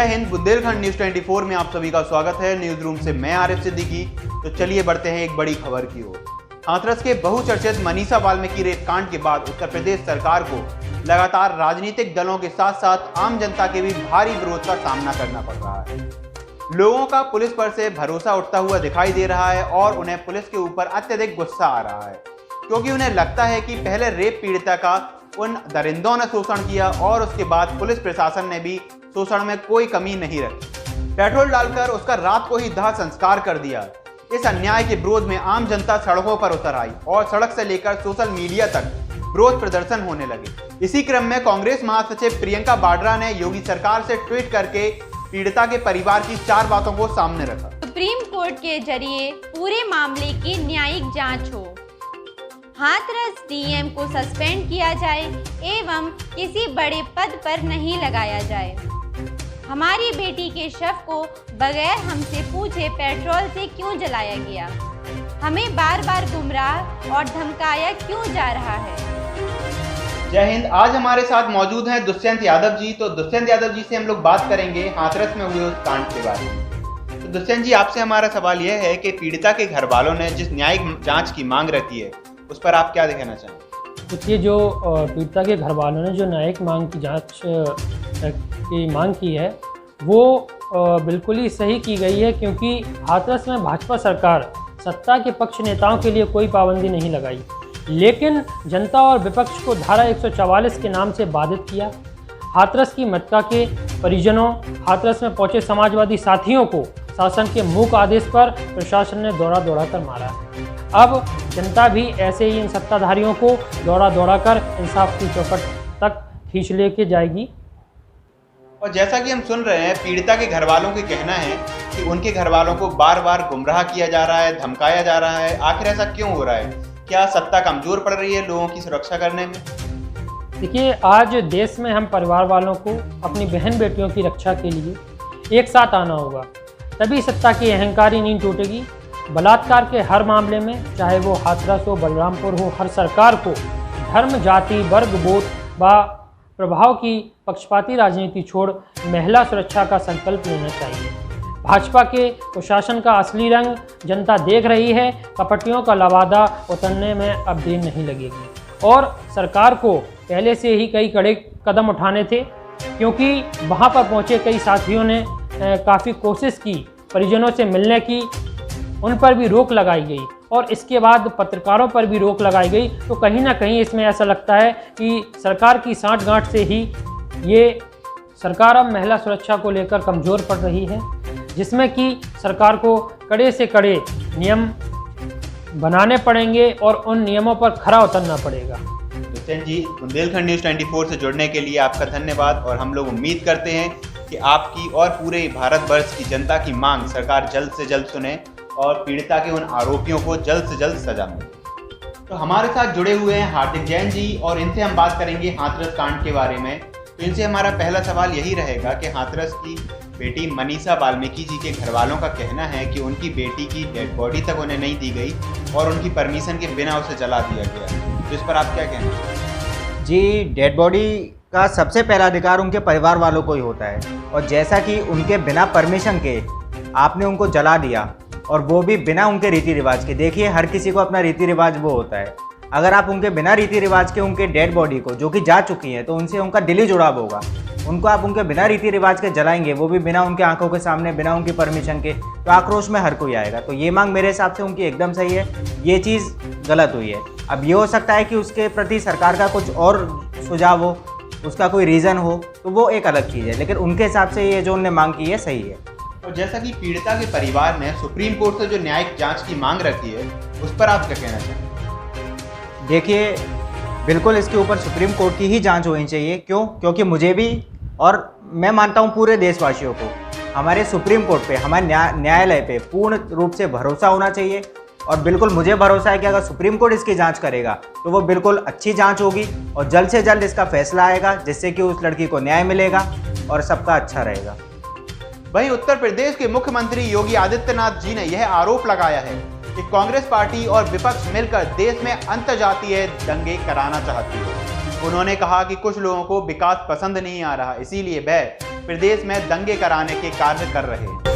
जय हिंद। बुंदेलखंड न्यूज 24 में आप सभी का स्वागत है। न्यूज रूम से मैं आरिफ सिद्दीकी। तो चलिए बढ़ते हैं एक बड़ी खबर की ओर। हाथरस के बहुचर्चित मनीषा वाल्मीकि रेप कांड के बाद उत्तर प्रदेश सरकार को लगातार राजनीतिक दलों के साथ साथ आम जनता के भी भारी विरोध का सामना करना पड़ रहा है। लोगों का पुलिस पर से भरोसा उठता हुआ दिखाई दे रहा है और उन्हें पुलिस के ऊपर अत्यधिक गुस्सा आ रहा है, क्योंकि उन्हें लगता है कि पहले रेप पीड़िता का उन दरिंदों ने शोषण किया और उसके बाद पुलिस प्रशासन ने भी शोषण में कोई कमी नहीं रखी। पेट्रोल डालकर उसका रात को ही दाह संस्कार कर दिया। इस अन्याय के विरोध में आम जनता सड़कों पर उतर आई और सड़क से लेकर सोशल मीडिया तक विरोध प्रदर्शन होने लगे। इसी क्रम में कांग्रेस महासचिव प्रियंका वाड्रा ने योगी सरकार से ट्वीट करके पीड़िता के परिवार की 4 बातों को सामने रखा। सुप्रीम कोर्ट के जरिए पूरे मामले की न्यायिक जांच हो, हाथरस डीएम को सस्पेंड किया जाए एवं किसी बड़े पद पर नहीं लगाया जाए। हमारी बेटी के शव को बगैर हमसे पूछे पेट्रोल से क्यों जलाया गया? हमें बार बार गुमराह और धमकाया क्यों जा रहा है? जय हिंद। आज हमारे साथ मौजूद हैं दुष्यंत यादव जी। तो दुष्यंत यादव जी से हम लोग बात करेंगे हाथरस में हुए उस कांड के बारे में। तो दुष्यंत जी, आपसे हमारा सवाल यह है कि पीड़िता के घर वालों ने जिस न्यायिक जांच की मांग रखी है उस पर आप क्या कहना चाहेंगे? देखिए, जो पीड़िता के घर वालों ने जो न्यायिक मांग की जांच की मांग की है वो बिल्कुल ही सही की गई है, क्योंकि हाथरस में भाजपा सरकार सत्ता के पक्ष नेताओं के लिए कोई पाबंदी नहीं लगाई, लेकिन जनता और विपक्ष को धारा 144 के नाम से बाधित किया। हाथरस की मृतका के परिजनों, हाथरस में पहुंचे समाजवादी साथियों को शासन के मूक आदेश पर प्रशासन ने दौड़ा दौड़ा कर मारा। अब जनता भी ऐसे ही इन सत्ताधारियों को दौड़ा दौड़ा कर इंसाफ की चौखट तक खींच लेके जाएगी। और जैसा कि हम सुन रहे हैं, पीड़िता के घर वालों का कहना है कि उनके घर वालों को बार बार गुमराह किया जा रहा है, धमकाया जा रहा है। आखिर ऐसा क्यों हो रहा है? क्या सत्ता कमजोर पड़ रही है लोगों की सुरक्षा करने में? देखिए, आज देश में हम परिवार वालों को अपनी बहन बेटियों की रक्षा के लिए एक साथ आना होगा, तभी सत्ता की अहंकारी नींद टूटेगी। बलात्कार के हर मामले में, चाहे वो हाथरस हो, बलरामपुर हो, हर सरकार को धर्म, जाति, वर्ग, बोध व प्रभाव की पक्षपाती राजनीति छोड़ महिला सुरक्षा का संकल्प लेना चाहिए। भाजपा के प्रशासन का असली रंग जनता देख रही है। कपटियों का लवादा उतरने में अब देर नहीं लगेगी और सरकार को पहले से ही कई कड़े कदम उठाने थे, क्योंकि वहां पर पहुंचे कई साथियों ने काफ़ी कोशिश की, परिजनों से मिलने की, उन पर भी रोक लगाई गई और इसके बाद पत्रकारों पर भी रोक लगाई गई। तो कहीं ना कहीं इसमें ऐसा लगता है कि सरकार की सांठगांठ से ही ये सरकार अब महिला सुरक्षा को लेकर कमज़ोर पड़ रही है, जिसमें कि सरकार को कड़े से कड़े नियम बनाने पड़ेंगे और उन नियमों पर खरा उतरना पड़ेगा। दुष्यंत जी, बुंदेलखंड न्यूज 24 से जुड़ने के लिए आपका धन्यवाद। और हम लोग उम्मीद करते हैं कि आपकी और पूरे भारतवर्ष की जनता की मांग सरकार जल्द से जल्द सुने और पीड़िता के उन आरोपियों को जल्द से जल्द सजा मिले। तो हमारे साथ जुड़े हुए हैं हार्दिक जैन जी और इनसे हम बात करेंगे हाथरस कांड के बारे में। तो इनसे हमारा पहला सवाल यही रहेगा कि हाथरस की बेटी मनीषा वाल्मीकि जी के घर वालों का कहना है कि उनकी बेटी की डेड बॉडी तक उन्हें नहीं दी गई और उनकी परमिशन के बिना उसे जला दिया गया। तो इस पर आप क्या कहना है? जी, डेड बॉडी का सबसे पहला अधिकार उनके परिवार वालों को ही होता है, और जैसा कि उनके बिना परमिशन के आपने उनको जला दिया और वो भी बिना उनके रीति रिवाज के। देखिए, हर किसी को अपना रीति रिवाज वो होता है। अगर आप उनके बिना रीति रिवाज के उनके डेड बॉडी को, जो कि जा चुकी है, तो उनसे उनका दिली जुड़ाव होगा, उनको आप उनके बिना रीति रिवाज के जलाएंगे, वो भी बिना उनके आंखों के सामने, बिना उनकी परमिशन के, तो आक्रोश में हर कोई आएगा। तो ये मांग मेरे हिसाब से उनकी एकदम सही है। ये चीज़ गलत हुई है। अब ये हो सकता है कि उसके प्रति सरकार का कुछ और सुझाव हो, उसका कोई रीज़न हो, तो वो एक अलग चीज़ है, लेकिन उनके हिसाब से ये जो उन्होंने मांग की है सही है। और जैसा कि पीड़िता के परिवार ने सुप्रीम कोर्ट से जो न्यायिक जांच की मांग रखी है उस पर आप क्या कहना चाहेंगे? देखिए, बिल्कुल इसके ऊपर सुप्रीम कोर्ट की ही जांच होनी चाहिए। क्यों? क्योंकि मुझे भी और मैं मानता हूँ पूरे देशवासियों को हमारे सुप्रीम कोर्ट पे, हमारे न्यायालय पे पूर्ण रूप से भरोसा होना चाहिए। और बिल्कुल मुझे भरोसा है कि अगर सुप्रीम कोर्ट इसकी जांच करेगा तो वो बिल्कुल अच्छी जांच होगी और जल्द से जल्द इसका फैसला आएगा, जिससे कि उस लड़की को न्याय मिलेगा और सबका अच्छा रहेगा। वहीं उत्तर प्रदेश के मुख्यमंत्री योगी आदित्यनाथ जी ने यह आरोप लगाया है कि कांग्रेस पार्टी और विपक्ष मिलकर देश में अंतर्जातीय दंगे कराना चाहती है। उन्होंने कहा कि कुछ लोगों को विकास पसंद नहीं आ रहा, इसीलिए वह प्रदेश में दंगे कराने के कार्य कर रहे हैं।